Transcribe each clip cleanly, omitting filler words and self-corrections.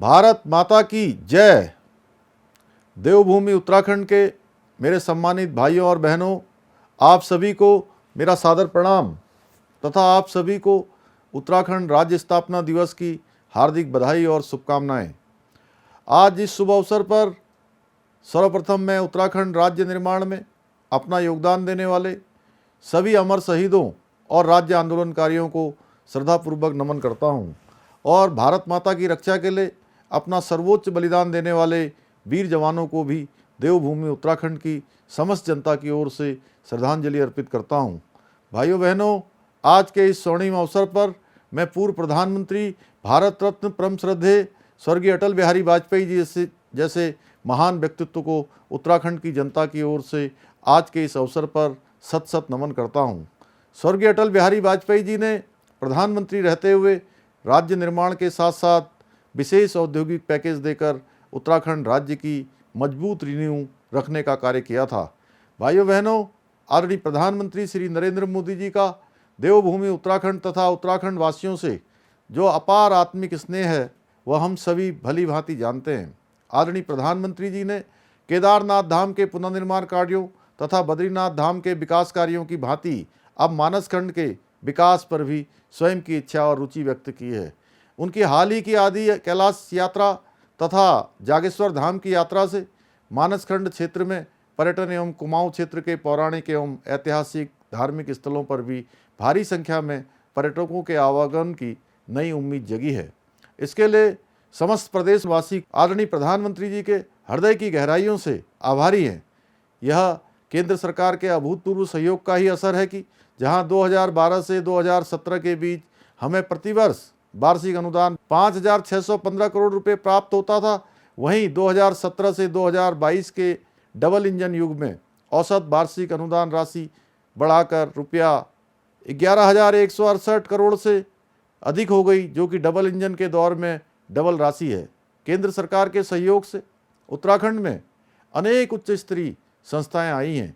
भारत माता की जय। देवभूमि उत्तराखंड के मेरे सम्मानित भाइयों और बहनों, आप सभी को मेरा सादर प्रणाम तथा आप सभी को उत्तराखंड राज्य स्थापना दिवस की हार्दिक बधाई और शुभकामनाएं। आज इस शुभ अवसर पर सर्वप्रथम मैं उत्तराखंड राज्य निर्माण में अपना योगदान देने वाले सभी अमर शहीदों और राज्य आंदोलनकारियों को श्रद्धापूर्वक नमन करता हूं और भारत माता की रक्षा के लिए अपना सर्वोच्च बलिदान देने वाले वीर जवानों को भी देवभूमि उत्तराखंड की समस्त जनता की ओर से श्रद्धांजलि अर्पित करता हूं। भाइयों बहनों, आज के इस स्वर्णिम अवसर पर मैं पूर्व प्रधानमंत्री भारत रत्न परम श्रद्धेय स्वर्गीय अटल बिहारी वाजपेयी जी जैसे महान व्यक्तित्व को उत्तराखंड की जनता की ओर से आज के इस अवसर पर सत सत नमन करता हूं। स्वर्गीय अटल बिहारी वाजपेयी जी ने प्रधानमंत्री रहते हुए राज्य निर्माण के साथ साथ विशेष औद्योगिक पैकेज देकर उत्तराखंड राज्य की मजबूत नींव रखने का कार्य किया था। भाइयों बहनों, आदरणीय प्रधानमंत्री श्री नरेंद्र मोदी जी का देवभूमि उत्तराखंड तथा उत्तराखंड वासियों से जो अपार आत्मिक स्नेह है वह हम सभी भली भांति जानते हैं। आदरणीय प्रधानमंत्री जी ने केदारनाथ धाम के पुनर्निर्माण कार्यों तथा बद्रीनाथ धाम के विकास कार्यों की भांति अब मानसखंड के विकास पर भी स्वयं की इच्छा और रुचि व्यक्त की है। उनकी हाल ही की आदि कैलाश यात्रा तथा जागेश्वर धाम की यात्रा से मानसखंड क्षेत्र में पर्यटन एवं कुमाऊं क्षेत्र के पौराणिक एवं ऐतिहासिक धार्मिक स्थलों पर भी भारी संख्या में पर्यटकों के आवागमन की नई उम्मीद जगी है। इसके लिए समस्त प्रदेशवासी आदरणीय प्रधानमंत्री जी के हृदय की गहराइयों से आभारी हैं। यह केंद्र सरकार के अभूतपूर्व सहयोग का ही असर है कि जहां 2012 से 2017 के बीच हमें प्रतिवर्ष वार्षिक अनुदान 5,615 करोड़ रुपए प्राप्त होता था, वहीं 2017 से 2022 के डबल इंजन युग में औसत वार्षिक अनुदान राशि बढ़ाकर रुपया 11,168 करोड़ से अधिक हो गई, जो कि डबल इंजन के दौर में डबल राशि है। केंद्र सरकार के सहयोग से उत्तराखंड में अनेक उच्च स्तरीय संस्थाएं आई हैं।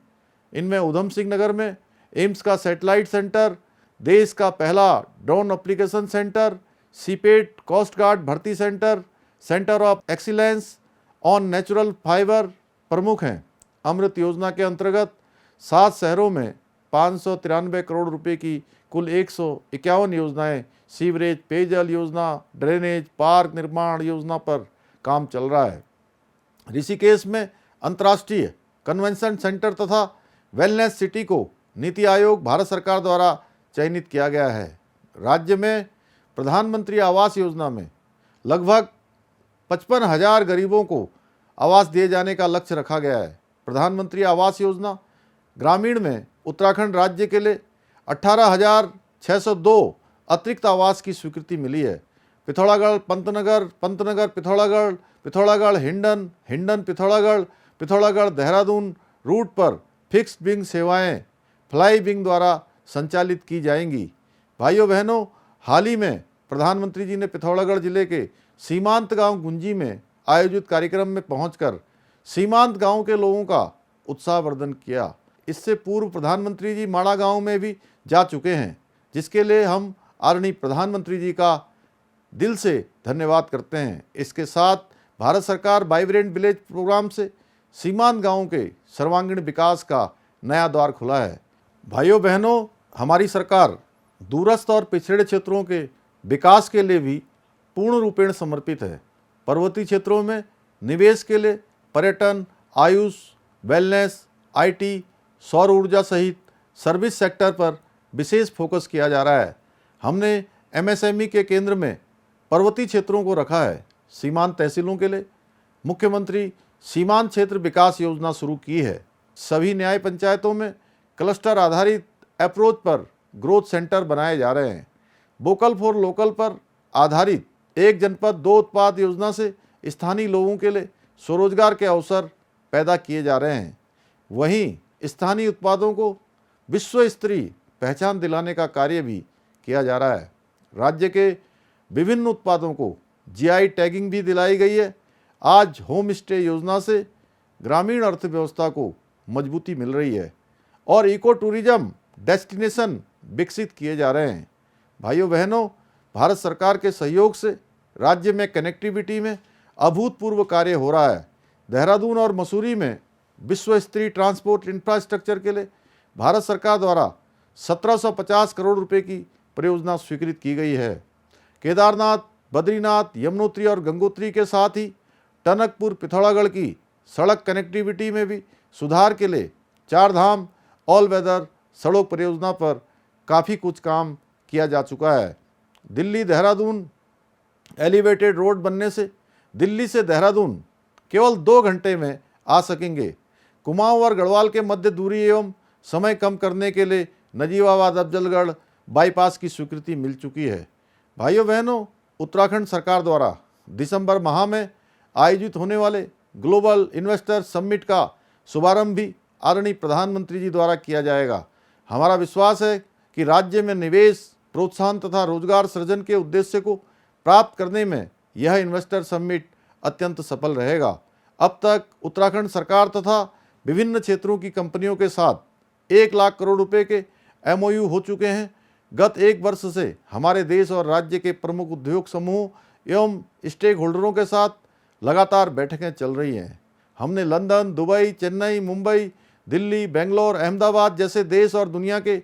इनमें उधम सिंह नगर में एम्स का सैटेलाइट सेंटर, देश का पहला drone application centre, CIPET coast guard भर्ती centre, centre of excellence on natural fibre प्रमुख हैं। अमृत योजना के अंतर्गत 7 शहरों में 593 करोड़ रुपए की कुल 151 योजनाएं, सीवरेज, पेयजल योजना, ड्रेनेज, पार्क निर्माण योजना पर काम चल रहा है। ऋषिकेश में अंतर्राष्ट्रीय कन्वेंशन सेंटर तथा वेलनेस सिटी को नीति आयोग भारत सरकार द्वारा चयनित किया गया है। राज्य में प्रधानमंत्री आवास योजना में लगभग 55,000 गरीबों को आवास दिए जाने का लक्ष्य रखा गया है। प्रधानमंत्री आवास योजना ग्रामीण में उत्तराखंड राज्य के लिए 18,602 अतिरिक्त आवास की स्वीकृति मिली है। पिथौरागढ़ पंतनगर पिथौरागढ़ हिंडन पिथौरागढ़ देहरादून रूट पर फिक्स्ड विंग सेवाएं फ्लाई विंग द्वारा संचालित की जाएंगी। भाइयों बहनों, हाल ही में प्रधानमंत्री जी ने पिथौरागढ़ जिले के सीमांत गांव गुंजी में आयोजित कार्यक्रम में पहुंचकर सीमांत गांव के लोगों का उत्साहवर्धन किया। इससे पूर्व प्रधानमंत्री जी माड़ा गांव में भी जा चुके हैं, जिसके लिए हम आदरणीय प्रधानमंत्री जी का दिल से धन्यवाद करते हैं। इसके साथ भारत सरकार वाइब्रेंट विलेज प्रोग्राम से सीमांत गांवों के सर्वांगीण विकास का नया द्वार खुला है। भाइयों बहनों, हमारी सरकार दूरस्थ और पिछड़े क्षेत्रों के विकास के लिए भी पूर्ण रूपेण समर्पित है। पर्वतीय क्षेत्रों में निवेश के लिए पर्यटन, आयुष, वेलनेस, आईटी, सौर ऊर्जा सहित सर्विस सेक्टर पर विशेष फोकस किया जा रहा है। हमने एमएसएमई के केंद्र में पर्वतीय क्षेत्रों को रखा है। सीमांत तहसीलों के लिए मुख्यमंत्री सीमांत क्षेत्र विकास योजना शुरू की है। सभी न्याय पंचायतों में क्लस्टर आधारित अप्रोच पर ग्रोथ सेंटर बनाए जा रहे हैं। वोकल फॉर लोकल पर आधारित एक जनपद दो उत्पाद योजना से स्थानीय लोगों के लिए स्वरोजगार के अवसर पैदा किए जा रहे हैं। वहीं स्थानीय उत्पादों को विश्व स्तरीय पहचान दिलाने का कार्य भी किया जा रहा है। राज्य के विभिन्न उत्पादों को जीआई टैगिंग भी दिलाई गई है। आज होम स्टे योजना से ग्रामीण अर्थव्यवस्था को मजबूती मिल रही है और इको टूरिज्म डेस्टिनेशन विकसित किए जा रहे हैं। भाइयों बहनों, भारत सरकार के सहयोग से राज्य में कनेक्टिविटी में अभूतपूर्व कार्य हो रहा है। देहरादून और मसूरी में विश्व स्तरीय ट्रांसपोर्ट इंफ्रास्ट्रक्चर के लिए भारत सरकार द्वारा 1750 करोड़ रुपए की परियोजना स्वीकृत की गई है। केदारनाथ, बद्रीनाथ, यमुनोत्री और गंगोत्री के साथ ही टनकपुर, पिथौरागढ़ की सड़क कनेक्टिविटी में भी सुधार के लिए चार धाम ऑल वेदर सड़क परियोजना पर काफ़ी कुछ काम किया जा चुका है। दिल्ली देहरादून एलिवेटेड रोड बनने से दिल्ली से देहरादून केवल 2 घंटे में आ सकेंगे। कुमाऊं और गढ़वाल के मध्य दूरी एवं समय कम करने के लिए नजीबाबाद अफजलगढ़ बाईपास की स्वीकृति मिल चुकी है। भाइयों बहनों, उत्तराखंड सरकार द्वारा दिसंबर माह में आयोजित होने वाले ग्लोबल इन्वेस्टर समिट का शुभारंभ भी आदरणीय प्रधानमंत्री जी द्वारा किया जाएगा। हमारा विश्वास है कि राज्य में निवेश, प्रोत्साहन तथा रोजगार सृजन के उद्देश्य को प्राप्त करने में यह इन्वेस्टर समिट अत्यंत सफल रहेगा। अब तक उत्तराखंड सरकार तथा विभिन्न क्षेत्रों की कंपनियों के साथ 1 लाख करोड़ रुपए के MOU हो चुके हैं। गत 1 वर्ष से हमारे देश और राज्य के प्रमुख उद्योग समूह एवं स्टेक होल्डरों के साथ लगातार बैठकें चल रही हैं। हमने लंदन, दुबई, चेन्नई, मुंबई, दिल्ली, बेंगलोर, अहमदाबाद जैसे देश और दुनिया के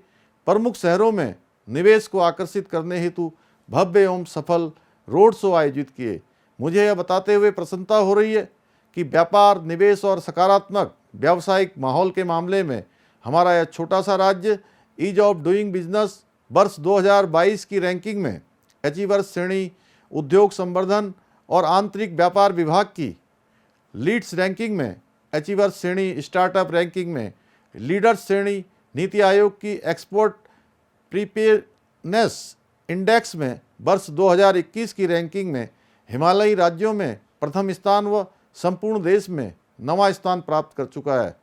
प्रमुख शहरों में निवेश को आकर्षित करने हेतु भव्य एवं सफल रोड शो आयोजित किए। मुझे यह बताते हुए प्रसन्नता हो रही है कि व्यापार, निवेश और सकारात्मक व्यावसायिक माहौल के मामले में हमारा यह छोटा सा राज्य ईज ऑफ डूइंग बिजनेस वर्ष 2022 की रैंकिंग में अचीवर्स श्रेणी, उद्योग संवर्धन और आंतरिक व्यापार विभाग की लीड्स रैंकिंग में, अचीवर्स श्रेणी स्टार्टअप रैंकिंग में, लीडर्स श्रेणी नीति आयोग की एक्सपोर्ट प्रीपेयरनेस इंडेक्स में वर्ष 2021 की रैंकिंग में हिमालयी राज्यों में प्रथम स्थान व संपूर्ण देश में 9वां स्थान प्राप्त कर चुका है।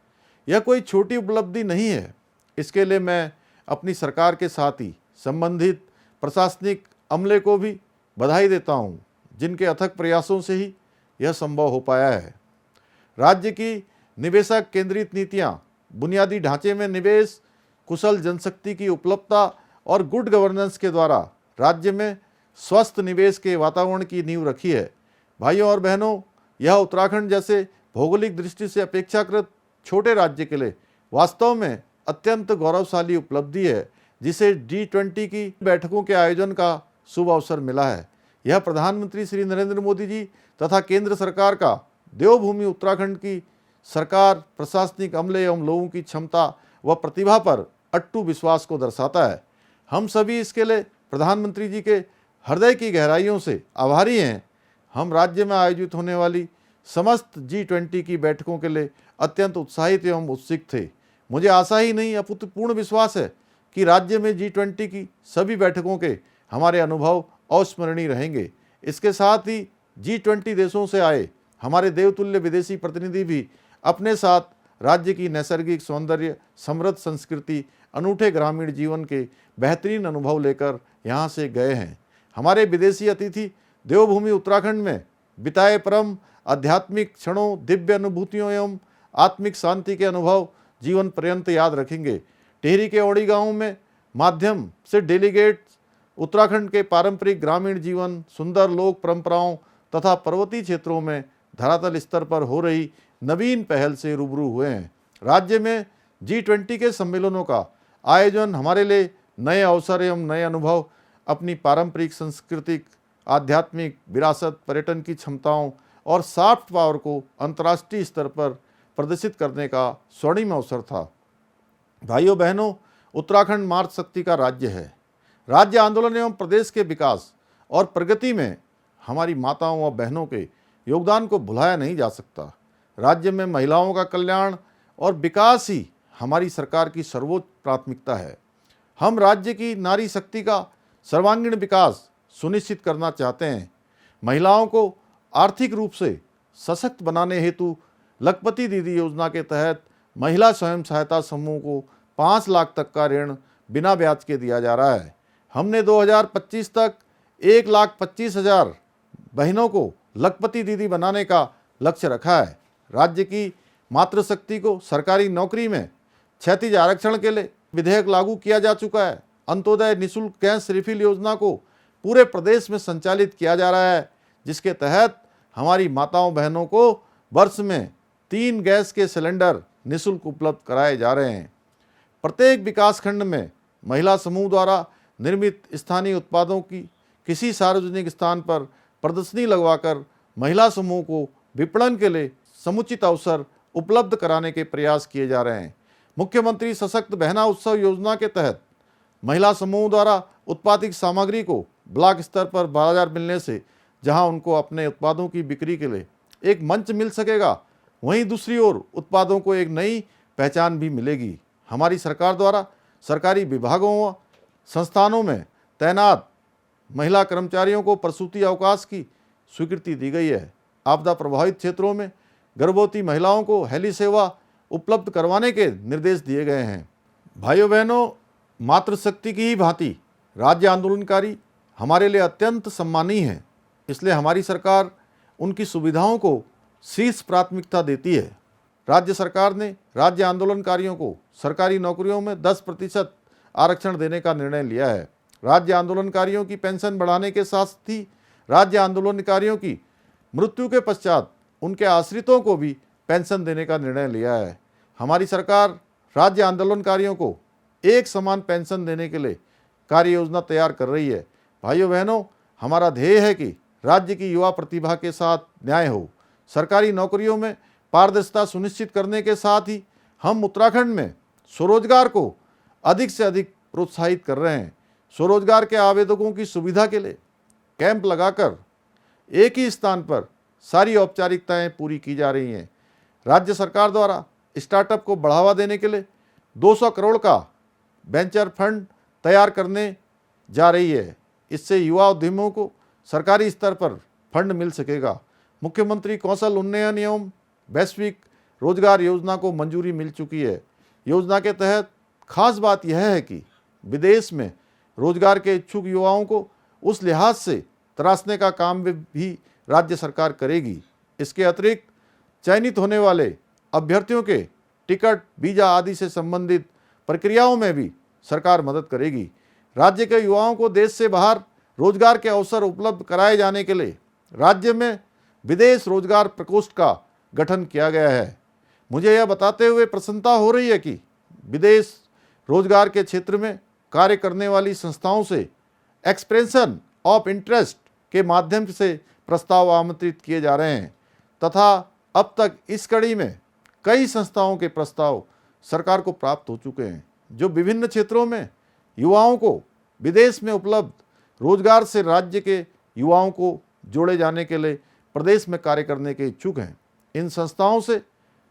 यह कोई छोटी उपलब्धि नहीं है। इसके लिए मैं अपनी सरकार के साथ ही संबंधित प्रशासनिक अमले को भी बधाई देता हूं, जिनके अथक प्रयासों से ही यह संभव हो पाया है। राज्य की निवेशक केंद्रित नीतियां, बुनियादी ढांचे में निवेश, कुशल जनशक्ति की उपलब्धता और गुड गवर्नेंस के द्वारा राज्य में स्वस्थ निवेश के वातावरण की नींव रखी है। भाइयों और बहनों, यह उत्तराखंड जैसे भौगोलिक दृष्टि से अपेक्षाकृत छोटे राज्य के लिए वास्तव में अत्यंत गौरवशाली उपलब्धि है, जिसे G20 की बैठकों के आयोजन का शुभ अवसर मिला है। यह प्रधानमंत्री श्री नरेंद्र मोदी जी तथा केंद्र सरकार का देवभूमि उत्तराखंड की सरकार, प्रशासनिक अमले एवं लोगों की क्षमता व प्रतिभा पर अट्टू विश्वास को दर्शाता है। हम सभी इसके लिए प्रधानमंत्री जी के हृदय की गहराइयों से आभारी हैं। हम राज्य में आयोजित होने वाली समस्त G20 की बैठकों के लिए अत्यंत उत्साहित एवं उत्सुक थे। मुझे आशा ही नहीं अपितु पूर्ण विश्वास है कि राज्य में G20 की सभी बैठकों के हमारे अनुभव अविस्मरणीय रहेंगे। इसके साथ ही G20 देशों से आए हमारे देवतुल्य विदेशी प्रतिनिधि भी अपने साथ राज्य की नैसर्गिक सौंदर्य, समृद्ध संस्कृति, अनूठे ग्रामीण जीवन के बेहतरीन अनुभव लेकर यहाँ से गए हैं। हमारे विदेशी अतिथि देवभूमि उत्तराखंड में बिताए परम आध्यात्मिक क्षणों, दिव्य अनुभूतियों एवं आत्मिक शांति के अनुभव जीवन पर्यंत याद रखेंगे। टिहरी के औड़ी गांव में माध्यम से डेलीगेट उत्तराखंड के पारंपरिक ग्रामीण जीवन, सुंदर लोक परंपराओं तथा पर्वतीय क्षेत्रों में धरातल स्तर पर हो रही नवीन पहल से रूबरू हुए हैं। राज्य में G20 के सम्मेलनों का आयोजन हमारे लिए नए अवसर एवं नए अनुभव, अपनी पारंपरिक सांस्कृतिक आध्यात्मिक विरासत, पर्यटन की क्षमताओं और सॉफ्ट पावर को अंतर्राष्ट्रीय स्तर पर प्रदर्शित करने का स्वर्णिम अवसर था। भाइयों बहनों, उत्तराखंड मातृ शक्ति का राज्य है। राज्य आंदोलन एवं प्रदेश के विकास और प्रगति में हमारी माताओं व बहनों के योगदान को भुलाया नहीं जा सकता। राज्य में महिलाओं का कल्याण और विकास ही हमारी सरकार की सर्वोच्च प्राथमिकता है। हम राज्य की नारी शक्ति का सर्वांगीण विकास सुनिश्चित करना चाहते हैं। महिलाओं को आर्थिक रूप से सशक्त बनाने हेतु लखपति दीदी योजना के तहत महिला स्वयं सहायता समूह को 5 लाख तक का ऋण बिना ब्याज के दिया जा रहा है। हमने 2025 तक 1,25,000 बहनों को लखपति दीदी बनाने का लक्ष्य रखा है। राज्य की मातृशक्ति को सरकारी नौकरी में क्षैतिज आरक्षण के लिए विधेयक लागू किया जा चुका है। अंत्योदय निःशुल्क गैस रिफिल योजना को पूरे प्रदेश में संचालित किया जा रहा है, जिसके तहत हमारी माताओं बहनों को वर्ष में 3 गैस के सिलेंडर निःशुल्क उपलब्ध कराए जा रहे हैं। प्रत्येक विकासखंड में महिला समूह द्वारा निर्मित स्थानीय उत्पादों की किसी सार्वजनिक स्थान पर प्रदर्शनी लगवाकर महिला समूह को विपणन के लिए समुचित अवसर उपलब्ध कराने के प्रयास किए जा रहे हैं। मुख्यमंत्री सशक्त बहना उत्सव योजना के तहत महिला समूह द्वारा उत्पादित सामग्री को ब्लॉक स्तर पर बाजार मिलने से जहां उनको अपने उत्पादों की बिक्री के लिए एक मंच मिल सकेगा, वहीं दूसरी ओर उत्पादों को एक नई पहचान भी मिलेगी। हमारी सरकार द्वारा सरकारी विभागों व संस्थानों में तैनात महिला कर्मचारियों को प्रसूति अवकाश की स्वीकृति दी गई है। आपदा प्रभावित क्षेत्रों में गर्भवती महिलाओं को हेली सेवा उपलब्ध करवाने के निर्देश दिए गए हैं। भाइयों बहनों, मातृशक्ति की ही भांति राज्य आंदोलनकारी हमारे लिए अत्यंत सम्मानीय हैं, इसलिए हमारी सरकार उनकी सुविधाओं को शीर्ष प्राथमिकता देती है। राज्य सरकार ने राज्य आंदोलनकारियों को सरकारी नौकरियों में 10% आरक्षण देने का निर्णय लिया है। राज्य आंदोलनकारियों की पेंशन बढ़ाने के साथ ही राज्य आंदोलनकारियों की मृत्यु के पश्चात उनके आश्रितों को भी पेंशन देने का निर्णय लिया है। हमारी सरकार राज्य आंदोलनकारियों को एक समान पेंशन देने के लिए कार्य योजना तैयार कर रही है। भाइयों बहनों, हमारा ध्येय है कि राज्य की युवा प्रतिभा के साथ न्याय हो। सरकारी नौकरियों में पारदर्शिता सुनिश्चित करने के साथ ही हम उत्तराखंड में स्वरोजगार को अधिक से अधिक प्रोत्साहित कर रहे हैं। स्वरोजगार के आवेदकों की सुविधा के लिए कैंप लगाकर एक ही स्थान पर सारी औपचारिकताएं पूरी की जा रही हैं। राज्य सरकार द्वारा स्टार्टअप को बढ़ावा देने के लिए 200 करोड़ का वेंचर फंड तैयार करने जा रही है। इससे युवा उद्यमियों को सरकारी स्तर पर फंड मिल सकेगा। मुख्यमंत्री कौशल उन्नयन एवं वैश्विक रोजगार योजना को मंजूरी मिल चुकी है। योजना के तहत खास बात यह है कि विदेश में रोजगार के इच्छुक युवाओं को उस लिहाज से तराशने का काम भी राज्य सरकार करेगी। इसके अतिरिक्त चयनित होने वाले अभ्यर्थियों के टिकट, वीजा आदि से संबंधित प्रक्रियाओं में भी सरकार मदद करेगी। राज्य के युवाओं को देश से बाहर रोजगार के अवसर उपलब्ध कराए जाने के लिए राज्य में विदेश रोजगार प्रकोष्ठ का गठन किया गया है। मुझे यह बताते हुए प्रसन्नता हो रही है कि विदेश रोजगार के क्षेत्र में कार्य करने वाली संस्थाओं से एक्सप्रेशन ऑफ इंटरेस्ट के माध्यम से प्रस्ताव आमंत्रित किए जा रहे हैं तथा अब तक इस कड़ी में कई संस्थाओं के प्रस्ताव सरकार को प्राप्त हो चुके हैं, जो विभिन्न क्षेत्रों में युवाओं को विदेश में उपलब्ध रोजगार से राज्य के युवाओं को जोड़े जाने के लिए प्रदेश में कार्य करने के इच्छुक हैं। इन संस्थाओं से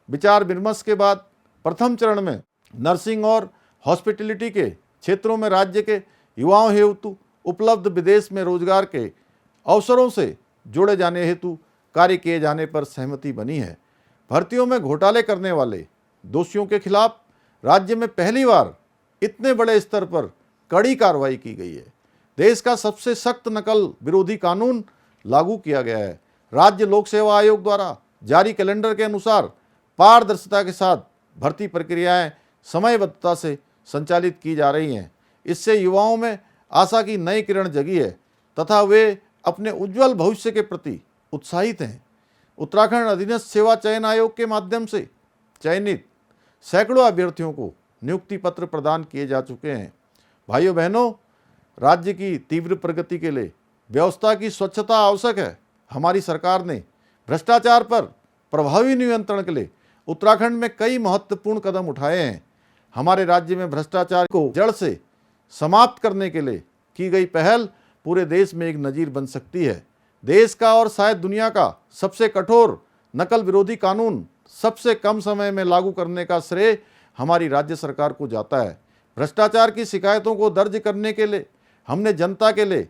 विचार विमर्श के बाद प्रथम चरण में नर्सिंग और हॉस्पिटैलिटी के क्षेत्रों में राज्य के युवाओं हेतु उपलब्ध विदेश में रोजगार के अवसरों से जोड़े जाने हेतु कार्य किए जाने पर सहमति बनी है। भर्तियों में घोटाले करने वाले दोषियों के खिलाफ राज्य में पहली बार इतने बड़े स्तर पर कड़ी कार्रवाई की गई है। देश का सबसे सख्त नकल विरोधी कानून लागू किया गया है। राज्य लोक सेवा आयोग द्वारा जारी कैलेंडर के अनुसार पारदर्शिता के साथ भर्ती प्रक्रियाएं समयबद्धता से संचालित की जा रही हैं। इससे युवाओं में आशा की नई किरण जगी है तथा वे अपने उज्जवल भविष्य के प्रति उत्साहित हैं। उत्तराखंड अधीनस्थ सेवा चयन आयोग के माध्यम से चयनित सैकड़ों अभ्यर्थियों को नियुक्ति पत्र प्रदान किए जा चुके हैं। भाइयों बहनों, राज्य की तीव्र प्रगति के लिए व्यवस्था की स्वच्छता आवश्यक है। हमारी सरकार ने भ्रष्टाचार पर प्रभावी नियंत्रण के लिए उत्तराखंड में कई महत्वपूर्ण कदम उठाए हैं। हमारे राज्य में भ्रष्टाचार को जड़ से समाप्त करने के लिए की गई पहल पूरे देश में एक नज़ीर बन सकती है। देश का और शायद दुनिया का सबसे कठोर नकल विरोधी कानून सबसे कम समय में लागू करने का श्रेय हमारी राज्य सरकार को जाता है। भ्रष्टाचार की शिकायतों को दर्ज करने के लिए हमने जनता के लिए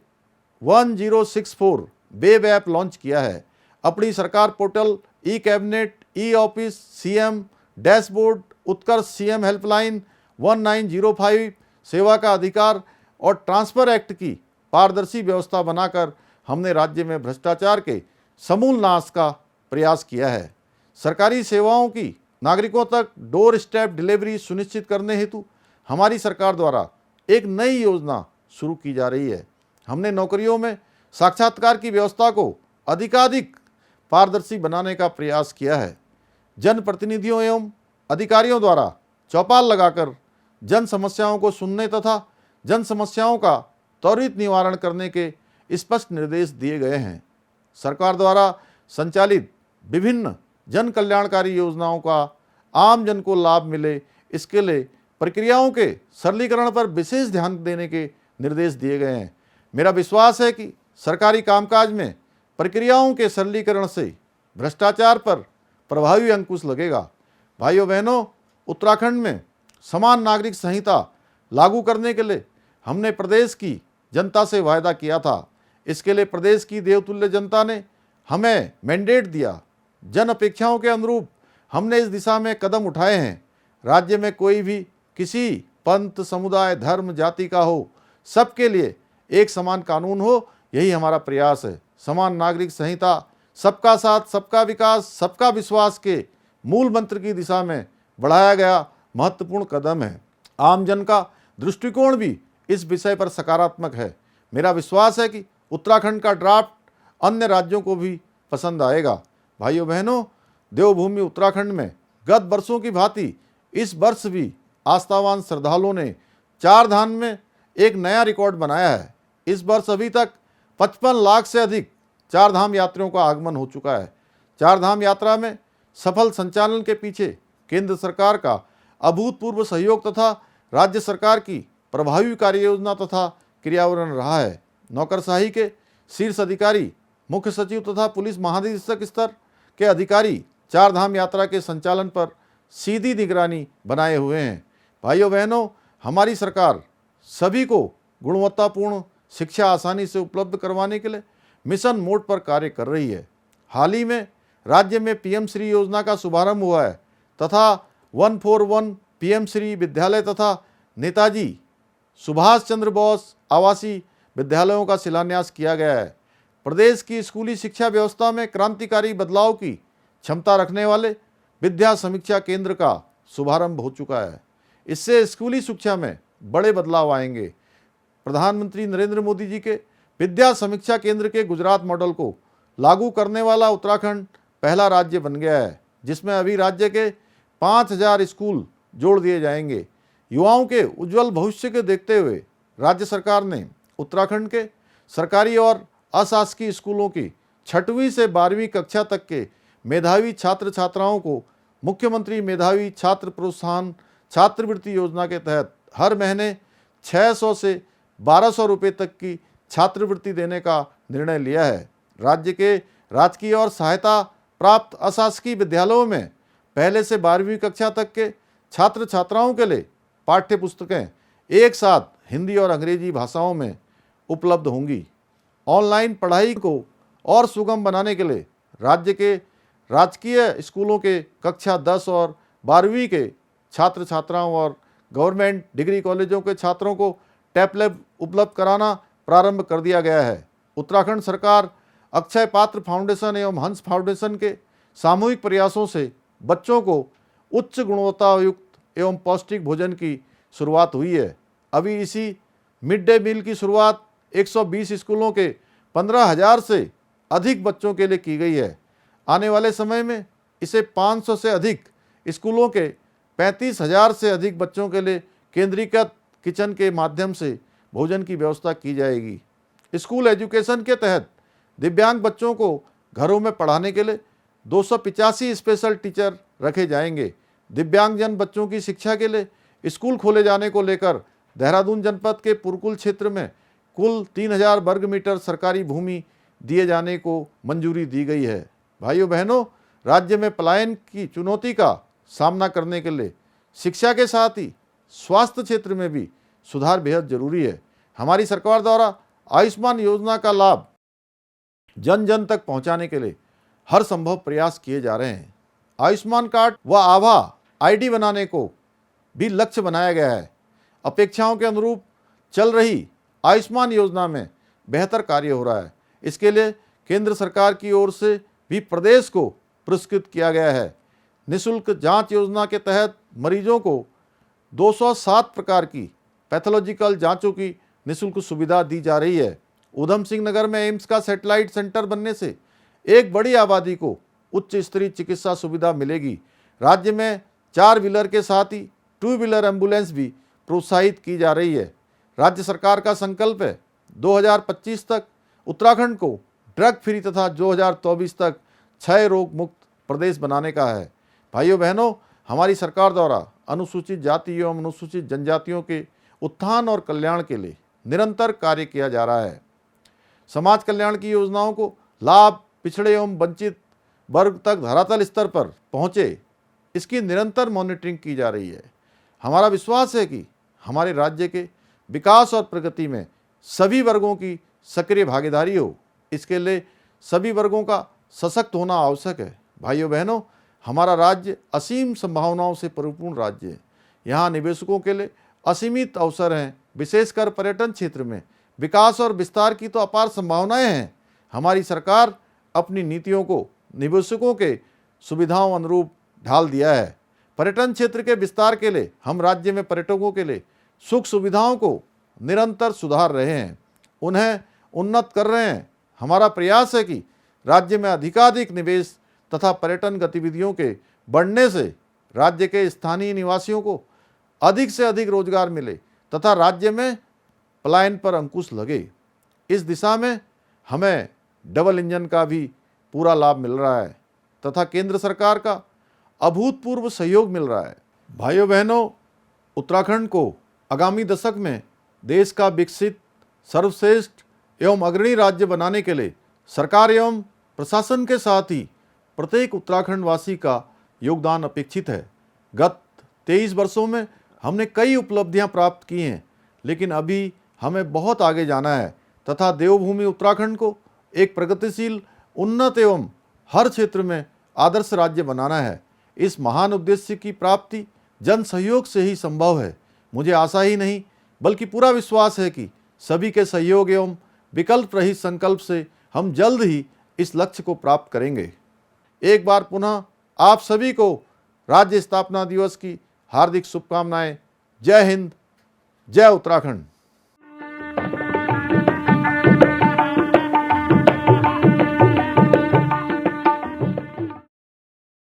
1064 वेब ऐप लॉन्च किया है। अपनी सरकार portal, e cabinet, e office, CM dashboard, Utkarsh CM helpline, 1905 सेवा का अधिकार और ट्रांसफर एक्ट की पारदर्शी व्यवस्था बनाकर हमने राज्य में भ्रष्टाचार के समूल नाश का प्रयास किया है। सरकारी सेवाओं की नागरिकों तक डोर स्टेप डिलीवरी सुनिश्चित करने हेतु हमारी सरकार द्वारा एक नई योजना शुरू की जा रही है। हमने नौकरियों में साक्षात्कार की व्यवस्था को अधिकाधिक पारदर्शी बनाने का प्रयास किया है। जनप्रतिनिधियों एवं अधिकारियों द्वारा चौपाल लगाकर जन समस्याओं को सुनने तथा जन समस्याओं का त्वरित निवारण करने के स्पष्ट निर्देश दिए गए हैं। सरकार द्वारा संचालित विभिन्न जन कल्याणकारी योजनाओं का आम जन को लाभ मिले, इसके लिए प्रक्रियाओं के सरलीकरण पर विशेष ध्यान देने के निर्देश दिए गए हैं। मेरा विश्वास है कि सरकारी कामकाज में प्रक्रियाओं के सरलीकरण से भ्रष्टाचार पर प्रभावी अंकुश लगेगा। भाइयों बहनों, उत्तराखंड में समान नागरिक संहिता लागू करने के लिए हमने प्रदेश की जनता से वायदा किया था। इसके लिए प्रदेश की देवतुल्य जनता ने हमें मैंडेट दिया। जन अपेक्षाओं के अनुरूप हमने इस दिशा में कदम उठाए हैं। राज्य में कोई भी किसी पंथ, समुदाय, धर्म, जाति का हो, सबके लिए एक समान कानून हो, यही हमारा प्रयास है। समान नागरिक संहिता सबका साथ, सबका विकास, सबका विश्वास के मूल मंत्र की दिशा में बढ़ाया गया महत्वपूर्ण कदम है। आम जन का दृष्टिकोण भी इस विषय पर सकारात्मक है। मेरा विश्वास है कि उत्तराखंड का ड्राफ्ट अन्य राज्यों को भी पसंद आएगा। भाइयों बहनों, देवभूमि उत्तराखंड में गत वर्षों की भांति इस वर्ष भी आस्थावान श्रद्धालुओं ने चार धाम में एक नया रिकॉर्ड बनाया है। इस वर्ष अभी तक 55 लाख से अधिक चार धाम यात्रियों का आगमन हो चुका है। चार धाम यात्रा में सफल संचालन के पीछे केंद्र सरकार का अभूतपूर्व सहयोग तथा राज्य सरकार की प्रभावी कार्य योजना तथा क्रियान्वयन रहा है। नौकरशाही के शीर्ष अधिकारी, मुख्य सचिव तथा पुलिस महानिदेशक स्तर के अधिकारी चार धाम यात्रा के संचालन पर सीधी निगरानी बनाए हुए हैं। भाइयों बहनों, हमारी सरकार सभी को गुणवत्तापूर्ण शिक्षा आसानी से उपलब्ध करवाने के लिए मिशन मोड पर कार्य कर रही है। हाल ही में राज्य में पीएम श्री योजना का शुभारंभ हुआ है तथा 141 पीएम श्री विद्यालय तथा नेताजी सुभाष चंद्र बोस आवासीय विद्यालयों का शिलान्यास किया गया है। प्रदेश की स्कूली शिक्षा व्यवस्था में क्रांतिकारी बदलाव की क्षमता रखने वाले विद्या समीक्षा केंद्र का शुभारंभ हो चुका है। इससे स्कूली शिक्षा में बड़े बदलाव आएंगे। प्रधानमंत्री नरेंद्र मोदी जी के विद्या समीक्षा केंद्र के गुजरात मॉडल को लागू करने वाला उत्तराखंड पहला राज्य बन गया है, जिसमें अभी राज्य के 5000 स्कूल जोड़ दिए जाएंगे। युवाओं के उज्जवल भविष्य के देखते हुए राज्य सरकार ने उत्तराखंड के सरकारी और अशासकीय स्कूलों की 6वीं से 12वीं कक्षा तक के मेधावी छात्र छात्राओं को मुख्यमंत्री मेधावी छात्र प्रोत्साहन छात्रवृत्ति योजना के तहत हर महीने 600 से 1200 रुपये तक की छात्रवृत्ति देने का निर्णय लिया है। राज्य के राजकीय और सहायता प्राप्त अशासकीय विद्यालयों में पहले से 12वीं कक्षा तक के छात्र छात्राओं के लिए पाठ्य पुस्तकें एक साथ हिंदी और अंग्रेजी भाषाओं में उपलब्ध होंगी। ऑनलाइन पढ़ाई को और सुगम बनाने के लिए राज्य के राजकीय स्कूलों के कक्षा 10 और 12वीं के छात्र छात्राओं और गवर्नमेंट डिग्री कॉलेजों के छात्रों को टैबलेट उपलब्ध कराना प्रारंभ कर दिया गया है। उत्तराखंड सरकार अक्षय पात्र फाउंडेशन एवं हंस फाउंडेशन के सामूहिक प्रयासों से बच्चों को उच्च गुणवत्ता युक्त एवं पौष्टिक भोजन की शुरुआत हुई है। अभी इसी मिड डे मील की शुरुआत 120 स्कूलों के 15,000 से अधिक बच्चों के लिए की गई है। आने वाले समय में इसे 500 से अधिक स्कूलों के 35,000 से अधिक बच्चों के लिए केंद्रीकृत किचन के माध्यम से भोजन की व्यवस्था की जाएगी। स्कूल एजुकेशन के तहत दिव्यांग बच्चों को घरों में पढ़ाने के लिए 285 स्पेशल टीचर रखे जाएंगे। दिव्यांगजन बच्चों की शिक्षा के लिए स्कूल खोले जाने को लेकर देहरादून जनपद के पुरकुल क्षेत्र में कुल 3000 वर्ग मीटर सरकारी भूमि दिए जाने को मंजूरी दी गई है। भाइयों बहनों, राज्य में पलायन की चुनौती का सामना करने के लिए शिक्षा के साथ ही स्वास्थ्य क्षेत्र में भी सुधार बेहद जरूरी है। हमारी सरकार द्वारा आयुष्मान योजना का लाभ जन जन तक पहुंचाने के लिए हर संभव प्रयास किए जा रहे हैं। आयुष्मान कार्ड व आभा आईडी बनाने को भी लक्ष्य बनाया गया है। अपेक्षाओं के अनुरूप चल रही आयुष्मान योजना में बेहतर कार्य हो रहा है। इसके लिए केंद्र सरकार की ओर से भी प्रदेश को पुरस्कृत किया गया है। निःशुल्क जांच योजना के तहत मरीजों को 207 प्रकार की पैथोलॉजिकल जांचों की निःशुल्क सुविधा दी जा रही है। उधम सिंह नगर में एम्स का सैटेलाइट सेंटर बनने से एक बड़ी आबादी को उच्च स्तरीय चिकित्सा सुविधा मिलेगी। राज्य में 4 व्हीलर के साथ ही 2 व्हीलर एम्बुलेंस भी प्रोत्साहित की जा रही है। राज्य सरकार का संकल्प है 2025 तक उत्तराखंड को ड्रग फ्री तथा 2024 तक क्षय रोग मुक्त प्रदेश बनाने का है। भाइयों बहनों, हमारी सरकार द्वारा अनुसूचित जाति एवं अनुसूचित जनजातियों के उत्थान और कल्याण के लिए निरंतर कार्य किया जा रहा है। समाज कल्याण की योजनाओं को लाभ पिछड़े एवं वंचित वर्ग तक धरातल स्तर पर पहुँचे, इसकी निरंतर मॉनिटरिंग की जा रही है। हमारा विश्वास है कि हमारे राज्य के विकास और प्रगति में सभी वर्गों की सक्रिय भागीदारी हो। इसके लिए सभी वर्गों का सशक्त होना आवश्यक है। भाइयों बहनों, हमारा राज्य असीम संभावनाओं से परिपूर्ण राज्य है। यहाँ निवेशकों के लिए असीमित अवसर हैं। विशेषकर पर्यटन क्षेत्र में विकास और विस्तार की तो अपार संभावनाएं हैं। हमारी सरकार अपनी नीतियों को निवेशकों के सुविधाओं अनुरूप ढाल दिया है। पर्यटन क्षेत्र के विस्तार के लिए हम राज्य में पर्यटकों के लिए सुख सुविधाओं को निरंतर सुधार रहे हैं, उन्हें उन्नत कर रहे हैं। हमारा प्रयास है कि राज्य में अधिकाधिक निवेश तथा पर्यटन गतिविधियों के बढ़ने से राज्य के स्थानीय निवासियों को अधिक से अधिक रोजगार मिले तथा राज्य में पलायन पर अंकुश लगे। इस दिशा में हमें डबल इंजन का भी पूरा लाभ मिल रहा है तथा केंद्र सरकार का अभूतपूर्व सहयोग मिल रहा है। भाइयों बहनों, उत्तराखंड को आगामी दशक में देश का विकसित, सर्वश्रेष्ठ एवं अग्रणी राज्य बनाने के लिए सरकार एवं प्रशासन के साथ ही प्रत्येक उत्तराखंड वासी का योगदान अपेक्षित है। गत 23 वर्षों में हमने कई उपलब्धियां प्राप्त की हैं, लेकिन अभी हमें बहुत आगे जाना है तथा देवभूमि उत्तराखंड को एक प्रगतिशील, उन्नत एवं हर क्षेत्र में आदर्श राज्य बनाना है। इस महान उद्देश्य की प्राप्ति जन सहयोग से ही संभव है। मुझे आशा ही नहीं बल्कि पूरा विश्वास है कि सभी के सहयोग एवं विकल्प रहित संकल्प से हम जल्द ही इस लक्ष्य को प्राप्त करेंगे। एक बार पुनः आप सभी को राज्य स्थापना दिवस की हार्दिक शुभकामनाएं। जय हिंद, जय उत्तराखंड।